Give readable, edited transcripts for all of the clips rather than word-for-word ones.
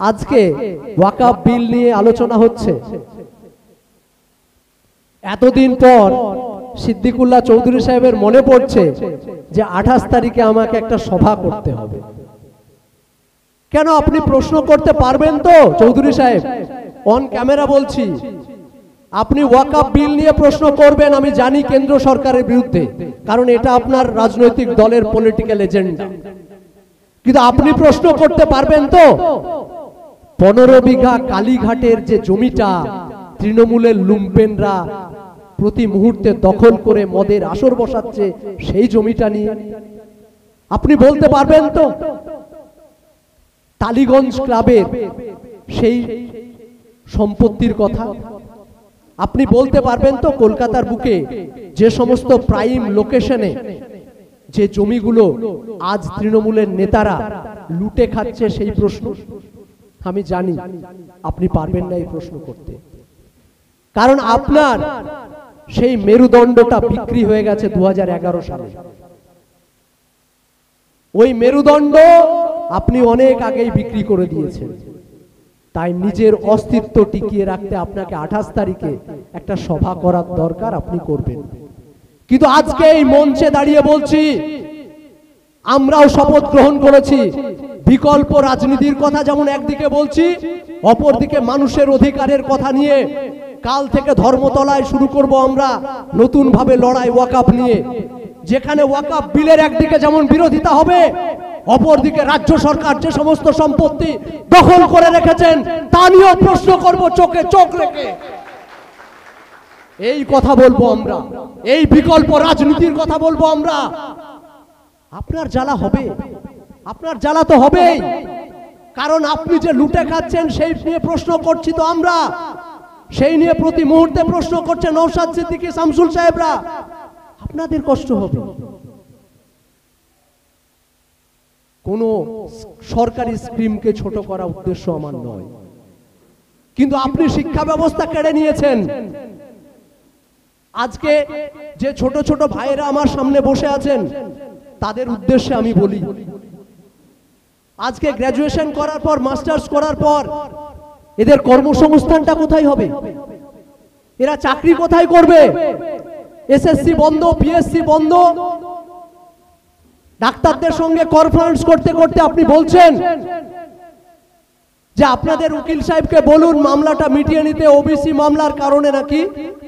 আজকে ওয়াকফ বিল নিয়ে আলোচনা হচ্ছে। এতদিন পর সিদ্দিকুল্লাহ চৌধুরী সাহেবের মনে পড়ছে যে 28 তারিখে আমাকে একটা সভা করতে হবে। কেন আপনি প্রশ্ন করতে পারবেন তো চৌধুরী সাহেব? অন ক্যামেরা বলছি, আপনি ওয়াকফ বিল নিয়ে প্রশ্ন করবেন, আমি জানি কেন্দ্র সরকারের বিরুদ্ধে, কারণ এটা আপনার রাজনৈতিক দলের পলিটিক্যাল এজেন্ডা। কিন্তু আপনি প্রশ্ন করতে পারবেন তো 15 বিঘা কালীঘাটের যে জমিটা তৃণমূলের লুম্পেনরা প্রতি মুহূর্তে দখল করে মদের আসর বসাচ্ছে, সেই জমিটা নিয়ে আপনি বলতে পারবেন তো? টালিগঞ্জ ক্লাবের সেই সম্পত্তির কথা আপনি বলতে পারবেন তো? কলকাতার বুকে যে সমস্ত প্রাইম লোকেশনে যে জমিগুলো আজ তৃণমূলের নেতারা লুটে খাচ্ছে, সেই প্রশ্ন আমি জানি আপনি পারবেন না এই প্রশ্ন করতে, কারণ আপনার সেই মেরুদণ্ডটা বিক্রি হয়ে গেছে 2011 সালে। ওই মেরুদণ্ড আপনি অনেক আগেই বিক্রি করে দিয়েছেন। তাই নিজের অস্তিত্ব টিকিয়ে রাখতে আপনাকে 28 তারিখে একটা সভা করার দরকার, আপনি করবেন। কিন্তু আজকে এই মঞ্চে দাঁড়িয়ে বলছি, আমরাও শপথ গ্রহণ করেছি বিকল্প রাজনীতির কথা যেমন একদিকে বলছি, অপরদিকে মানুষের অধিকারের কথা নিয়ে কাল থেকে ধর্মতলায় শুরু করব আমরা নতুন ভাবে লড়াই ওয়াকফ নিয়ে, যেখানে ওয়াকফ বিলের একদিকে যেমন বিরোধিতা হবে, অপরদিকে রাজ্য সরকার যে সমস্ত সম্পত্তি দখল করে রেখেছেন তা নিয়েও প্রশ্ন করব, চোখে চোখ রেখে এই কথা বলবো আমরা, এই বিকল্প রাজনীতির কথা বলবো আমরা। আপনার জ্বালা হবে, আপনার জ্বালা তো হবেই, কারণ আপনি যে লুটে খাচ্ছেন সেই নিয়ে প্রশ্ন করছি তো আমরা, সেই নিয়ে প্রতি মুহূর্তে প্রশ্ন করছে নওশাদ সিদ্দিকী, শামসুল সাহেবরা। আপনাদের কষ্ট হবে। কোন সরকারি স্কিমকে ছোট করা উদ্দেশ্য আমার নয়, কিন্তু আপনি শিক্ষা ব্যবস্থা কেড়ে নিয়েছেন। আজকে যে ছোট ছোট ভাইয়েরা আমার সামনে বসে আছেন তাদের উদ্দেশ্যে আমি বলি, আজকে গ্র্যাজুয়েশন করার পর, মাস্টার্স করার পর এদের কর্মসংস্থানটা কোথায় হবে? এরা চাকরি কোথায় করবে? এসএসসি বন্ধ, পিএসসি বন্ধ। ডাক্তারদের সঙ্গে কনফারেন্স করতে করতে আপনি বলছেন যে আপনাদের উকিল সাহেবকে বলুন মামলাটা মিটিয়ে নিতে, ওবিসি মামলার কারণে নাকি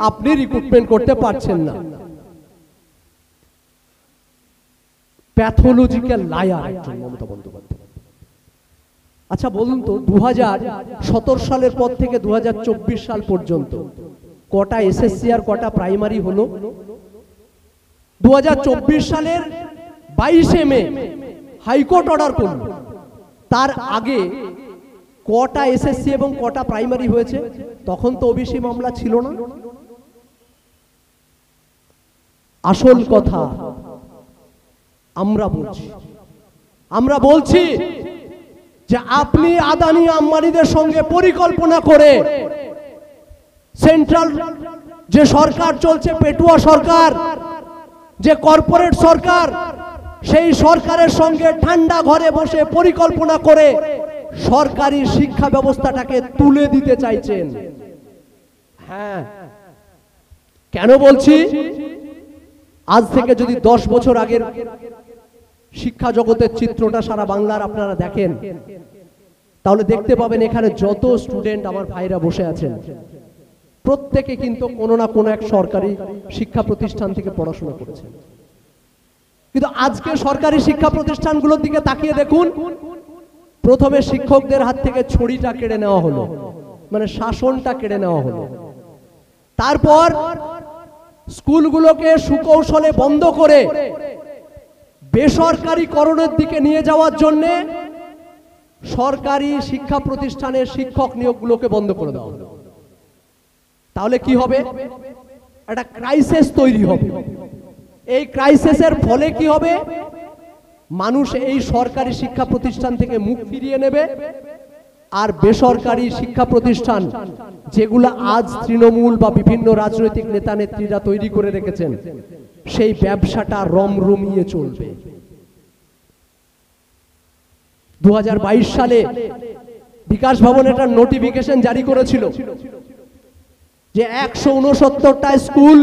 আপনি রিক্রুটমেন্ট করতে পারছেন না। প্যাথোলজিক্যাল লায়ার একজন মমতা বন্দ্যোপাধ্যায়। আচ্ছা বলুন তো, 2017 সালের পর থেকে 2024 সাল পর্যন্ত কটা এসএসসি আর কটা প্রাইমারি হলো? 2024 সালের 22 মে হাইকোর্ট অর্ডার করল, তার আগে কটা এসএসসি এবং কটা প্রাইমারি হয়েছে? তখন তো ওবিসি মামলা ছিল না। আসল কথা আমরা বলছি যে আপনি আদানি আম্বানিদের সঙ্গে পরিকল্পনা করে সেন্ট্রাল যে সরকার চলছে, পেটুয়া সরকার, যে কর্পোরেট সরকার, সেই সরকারের সঙ্গে ঠান্ডা ঘরে বসে পরিকল্পনা করে সরকারি শিক্ষা ব্যবস্থাটাকে তুলে দিতে চাইছেন। হ্যাঁ, কেন বলছি? আজ থেকে যদি 10 বছর আগের শিক্ষা জগতের চিত্রটা সারা বাংলার আপনারা দেখেন, তাহলে দেখতে পাবেন এখানে যত স্টুডেন্ট আমার ভাইরা বসে আছেন প্রত্যেকে কিন্তু কোনো না কোনো এক সরকারি শিক্ষা প্রতিষ্ঠান থেকে পড়াশোনা করেছেন। কিন্তু আজকে সরকারি শিক্ষা প্রতিষ্ঠানগুলোর দিকে তাকিয়ে দেখুন, প্রথমে শিক্ষকদের হাত থেকে ছড়িটা কেড়ে নেওয়া হলো, মানে শাসনটা কেড়ে নেওয়া হলো। তারপর স্কুলগুলোকে সুকৌশলে বন্ধ করে বেসরকারীকরণের দিকে নিয়ে যাওয়ার জন্য সরকারি শিক্ষা প্রতিষ্ঠানের শিক্ষক নিয়োগগুলোকে বন্ধ করে দেওয়া হলো। তাহলে কি হবে? একটা ক্রাইসিস তৈরি হবে। এই ক্রাইসিসের ফলে কি হবে? মানুষ এই সরকারি শিক্ষা প্রতিষ্ঠান থেকে মুখ ফিরিয়ে নেবে, আর বেসরকারি শিক্ষা প্রতিষ্ঠান যেগুলো আজ তৃণমূল বা বিভিন্ন রাজনৈতিক নেতা নেত্রীরা তৈরি করে রেখেছেন, সেই ব্যবসাটা রমরমিয়ে চলবে। 2022 সালে বিকাশ ভবন একটা নোটিফিকেশন জারি করেছিল যে 169টা স্কুল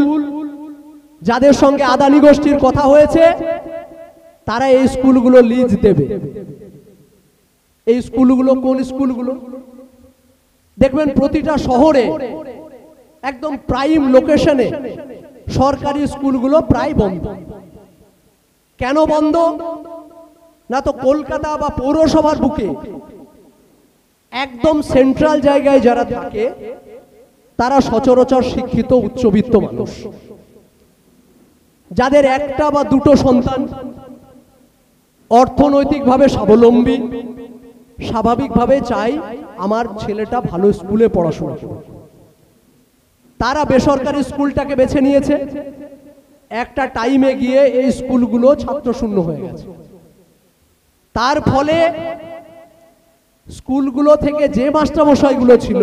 যাদের সঙ্গে আদানি গোষ্ঠীর কথা হয়েছে তারা এই স্কুলগুলো লিজ দেবে। এই স্কুলগুলো কোন স্কুলগুলো? দেখবেন প্রতিটা শহরে একদম প্রাইম লোকেশনে সরকারি স্কুলগুলো প্রায় বন্ধ। কেন বন্ধ? না তো কলকাতা বা পৌরসভার বুকে একদম সেন্ট্রাল জায়গায় যারা থাকে তারা সচরাচর শিক্ষিত উচ্চবিত্ত মানুষ, যাদের একটা বা দুটো সন্তান, অর্থনৈতিকভাবে স্বাবলম্বী, স্বাভাবিকভাবে চাই আমার ছেলেটা ভালো স্কুলে পড়াশোনা করুক। তারা বেসরকারি স্কুলটাকে বেছে নিয়েছে। একটা টাইমে গিয়ে এই স্কুলগুলো ছাত্রশূন্য হয়ে গেছে। তার ফলে স্কুলগুলো থেকে যে মাস্টারমশাইগুলো ছিল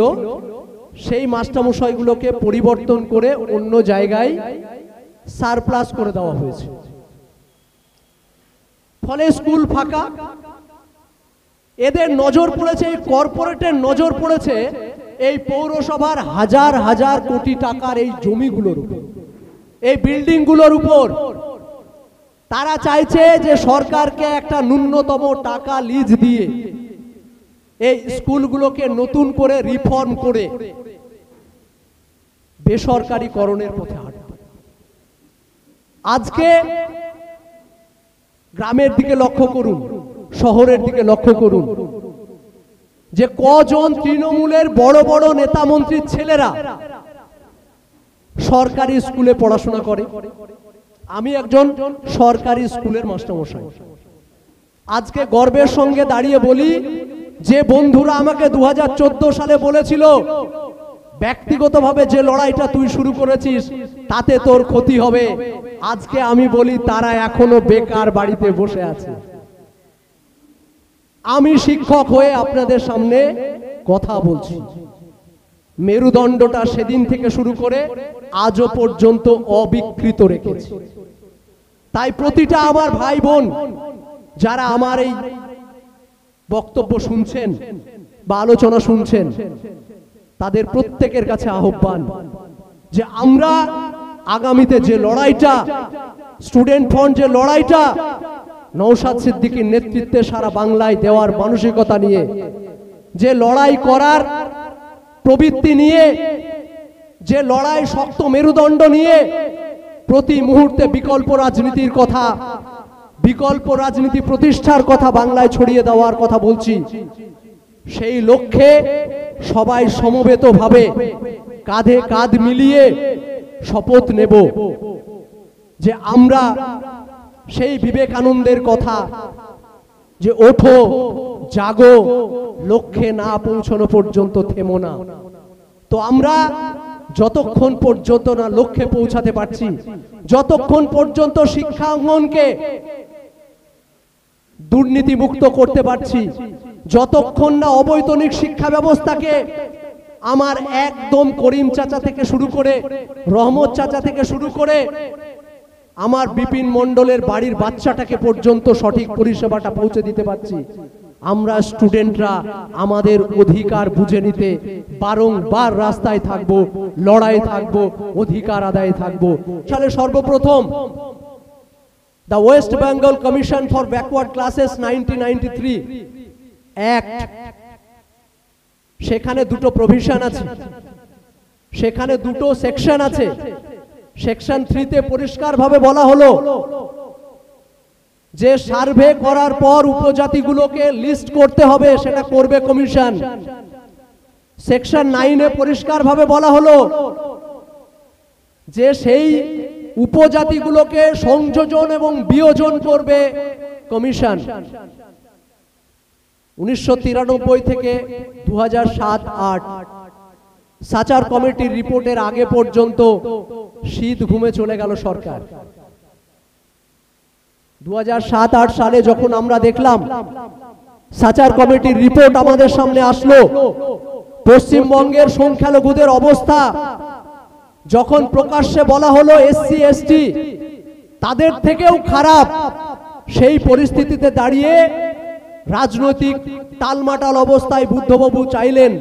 সেই মাস্টারমশাইগুলোকে পরিবর্তন করে অন্য জায়গায় সারপ্লাস করে দেওয়া হয়েছে। ফলে স্কুল ফাঁকা। এদের নজর পড়েছে, এই কর্পোরেটের নজর পড়েছে এই পৌরসভার হাজার হাজার কোটি টাকার এই জমিগুলোর উপর, এই বিল্ডিংগুলোর উপর। তারা চাইছে যে সরকারকে একটা ন্যূনতম টাকা লিজ দিয়ে এই স্কুলগুলোকে নতুন করে রিফর্ম করে বেসরকারীকরণের পথে হাঁটবে। আজকে গ্রামের দিকে লক্ষ্য করুন, শহরের দিকে লক্ষ্য করুন, যে কজন তৃণমূলের বড় বড় নেতা মন্ত্রীর ছেলেরা সরকারি স্কুলে পড়াশোনা করে। আমি একজন সরকারি স্কুলের মাস্টারমশাই। আজকে গর্বের সঙ্গে দাঁড়িয়ে বলি, যে বন্ধুরা আমাকে 2014 সালে বলেছিল ব্যক্তিগতভাবে যে লড়াইটা তুই শুরু করেছিস তাতে তোর ক্ষতি হবে, আজকে আমি বলি তারা এখনো বেকার বাড়িতে বসে আছে। আমি শিক্ষক হয়ে আপনাদের সামনে কথা বলছি। মেরুদণ্ডটা সেদিন থেকে শুরু করে আজও পর্যন্ত অবিকৃত রেখেছি। তাই প্রতিটা আমার ভাই বোন যারা আমার এই বক্তব্য শুনছেন বা আলোচনা শুনছেন, তাদের প্রত্যেকের কাছে আহ্বান যে আমরা আগামীতে যে লড়াইটা, স্টুডেন্ট ফ্রন্ট যে লড়াইটা নওশাদ সিদ্দিকীর নেতৃত্বে সারা বাংলায় দেওয়ার মানসিকতা নিয়ে, যে লড়াই করার প্রবৃত্তি নিয়ে, যে লড়াই শক্ত মেরুদণ্ড নিয়ে প্রতি মুহূর্তে বিকল্প রাজনীতির কথা, বিকল্প রাজনীতি প্রতিষ্ঠার কথা বাংলায় ছড়িয়ে দেওয়ার কথা বলছি, সেই লক্ষ্যে সবাই সমবেতভাবে কাঁধে কাঁধ মিলিয়ে শপথ নেব যে আমরা সেই বিবেকানন্দের কথা, যে ওঠো জাগো, লক্ষ্যে না পৌঁছানো পর্যন্ত থেমো না। তো আমরা যতক্ষণ পর্যন্ত না লক্ষ্যে পৌঁছাতে পারছি, যতক্ষণ পর্যন্ত শিক্ষাঙ্গনকে দুর্নীতি মুক্ত করতে পারছি, যতক্ষণ না অবৈতনিক শিক্ষা ব্যবস্থাকে আমার একদম করিম চাচা থেকে শুরু করে, রহমত চাচা থেকে শুরু করে আমার বিপিন মণ্ডলের বাড়ির বাচ্চাটাকে পর্যন্ত সঠিক পরিষেবাটা পৌঁছে দিতে পারছি, আমরা স্টুডেন্টরা আমাদের অধিকার বুঝে নিতে বারংবার রাস্তায় থাকব, লড়াই থাকব, অধিকার আদায়ে থাকব। তাহলে সর্বপ্রথম the West Bengal commission for backward classes 1993 act, সেখানে দুটো প্রভিশন আছে, সেখানে দুটো সেকশন আছে। সেকশন 3 তে পরিষ্কারভাবে বলা হলো যে সার্ভে করার পর উপজাতিগুলোকে লিস্ট করতে হবে, সেটা করবে কমিশন। সেকশন 9 এ পরিষ্কারভাবে বলা হলো যে সেই উপজাতিগুলোকে সংযোজন এবং বিয়োজন করবে কমিশন। 1993 থেকে 2007-08 সাচার কমিটির রিপোর্টের আগে পর্যন্ত শীত ঘুমে চলে গেল সরকার। 2007-08 সালে যখন আমরা দেখলাম সাচার কমিটির রিপোর্ট আমাদের সামনে আসলো, পশ্চিমবঙ্গের সংখ্যালঘুদের অবস্থা যখন প্রকাশ্যে বলা হলো এসসি এসটি তাদের থেকেও খারাপ, সেই পরিস্থিতিতে দাঁড়িয়ে রাজনৈতিক টালমাটাল অবস্থায় বুদ্ধবাবু চাইলেন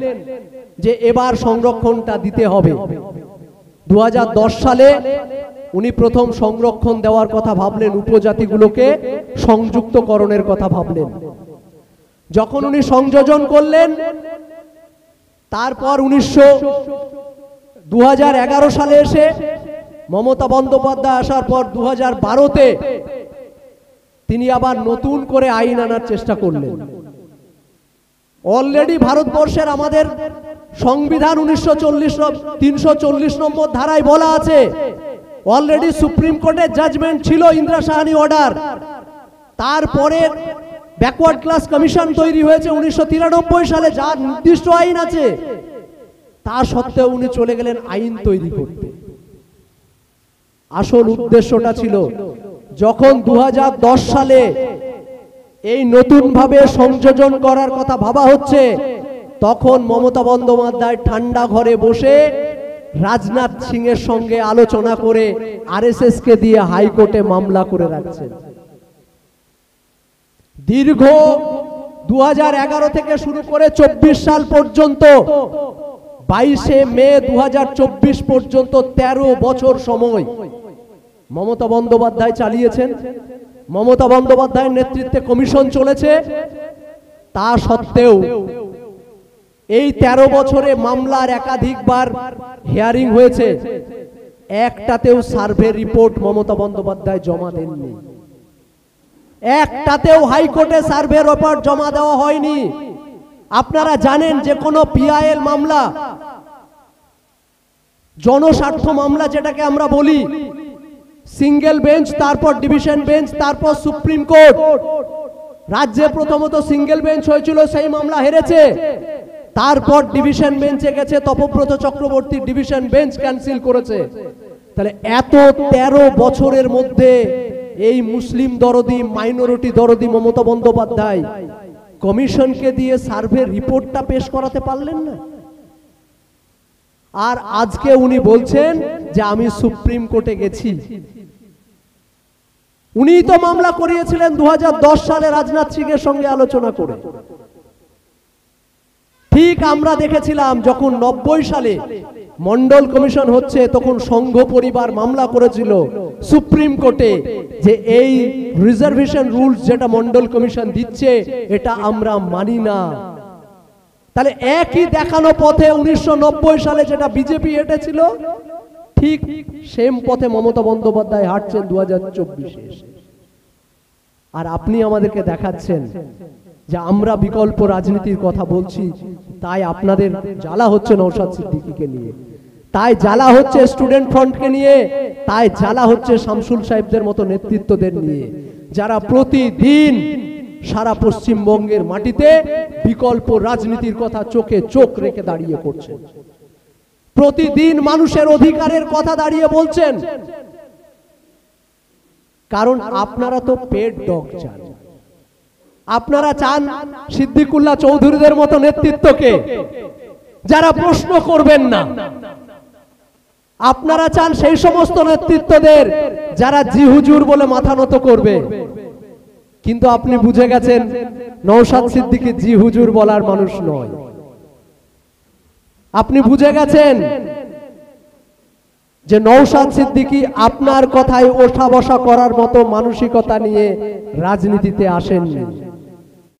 যে এবার সংরক্ষণটা দিতে হবে। 2010 সালে উনি প্রথম সংরক্ষণ দেওয়ার কথা ভাবলেন, উপজাতিগুলোকে সংযুক্তকরণের কথা ভাবলেন। যখন উনি সংযোজন করলেন, তারপর 2011 সালে এসে মমতা বন্দ্যোপাধ্যায় আসার পর 2012-তে তিনি আবার নতুন করে আইন আনার চেষ্টা করলেন। অলরেডি ভারতবর্ষের আমাদের সংবিধান 340 নম্বর ধারায় বলা আছে, অলরেডি সুপ্রিম কোর্টের জাজমেন্ট ছিল ইন্দিরা সাহানি অর্ডার। তারপরে ব্যাকওয়ার্ড ক্লাস কমিশন তৈরি হয়েছে 1993 সালে, যার নির্দিষ্ট আইন আছে। তা সত্ত্বেও উনি চলে গেলেন আইন তৈরি করতে। আসল উদ্দেশ্যটা ছিল, যখন 2010 সালে এই নতুন ভাবে সংযোজন করার কথা ভাবা হচ্ছে, তখন মমতা বন্দ্যোপাধ্যায় ঠান্ডা ঘরে বসে রাজনাথ সিং এর সঙ্গে আলোচনা করে আরএসএস কে দিয়ে হাইকোর্টে মামলা করে রাখছেন। দীর্ঘ 2011 থেকে শুরু করে 24 সাল পর্যন্ত, 22শে মে 2024 পর্যন্ত 13 বছর সময় মমতা বন্দ্যোপাধ্যায় চালিয়েছেন। মমতা বন্দ্যোপাধ্যায়ের নেতৃত্বে কমিশন চলেছে। তা সত্ত্বেও এই 13 বছরে মামলার একাধিকবার হিয়ারিং হয়েছে, একটাতেও সার্ভে রিপোর্ট মমতা বন্দ্যোপাধ্যায় জমা দেননি। একটাতেও হাইকোর্টে সার্ভে রিপোর্ট জমা দেওয়া হয়নি। আপনারা জানেন যে কোনো পিআইএল মামলা, জনস্বার্থ মামলা যেটাকে আমরা বলি, সিঙ্গেল বেঞ্চ, তারপর ডিভিশন বেঞ্চ, তারপর সুপ্রিম কোর্ট। রাজ্যে প্রথমত সিঙ্গেল বেঞ্চ হয়েছিল, সেই মামলা হেরেছে। তারপর ডিভিশন বেঞ্চে গেছে, Tapabrata Chakraborty division bench cancel করেছে। তাহলে এত 13 বছরের মধ্যে এই মুসলিম দরদি, মাইনরিটি দরদি মমতা বন্দ্যোপাধ্যায় কমিশনকে দিয়ে সার্ভে রিপোর্টটা পেশ করাতে পারলেন না। আর আজকে উনি বলছেন যে আমি সুপ্রিম কোর্টে গেছি। উনিই তো মামলা করিয়েছিলেন 2010 সালে রাজনাথ সিং এর সঙ্গে আলোচনা করে। ঠিক আমরা দেখেছিলাম যখন 90 সালে মন্ডল কমিশন হচ্ছে, তখন সংঘ পরিবার মামলা করেছিল সুপ্রিম কোর্টে যে এই রিজার্ভেশন রুলস যেটা মন্ডল কমিশন দিচ্ছে এটা আমরা মানি না। তাহলে একই দেখানো পথে 1990 সালে যেটা বিজেপি হেঁটেছিল, ঠিক সেম পথে মমতা বন্দ্যোপাধ্যায় হাঁটছেন 2024-এ এসে। আর আপনি আমাদেরকে দেখাচ্ছেন যে আমরা বিকল্প রাজনীতির কথা বলছি, তাই আপনাদের জ্বালা হচ্ছে নওশাদ সিদ্দিকীকে নিয়ে, তাই জ্বালা হচ্ছে স্টুডেন্ট ফ্রন্টকে নিয়ে, তাই জ্বালা হচ্ছে শামসুল সাহেবদের মতো নেতৃত্বদের নিয়ে, যারা প্রতিদিন সারা পশ্চিমবঙ্গের মাটিতে বিকল্প রাজনীতির কথা চোখে চোখ রেখে দাঁড়িয়ে করছেন। প্রতিদিন মানুষের অধিকারের কথা দাঁড়িয়ে বলছেন। কারণ আপনারা তো পেট ডগ চান। আপনারা চান সিদ্দিকুল্লাহ চৌধুরীদের মতো নেতৃত্বকে, যারা প্রশ্ন করবেন না। আপনারা চান সেই সমস্ত নেতৃত্বদের যারা জি হুজুর বলে মাথা নত করবে। কিন্তু আপনি বুঝে গেছেন নওশাদ সিদ্দিকী জি হুজুর বলার মানুষ নয়। আপনি বুঝে গেছেন যে নওশাদ সিদ্দিকী আপনার কথায় ওঠা বসা করার মতো মানসিকতা নিয়ে রাজনীতিতে আসেননি।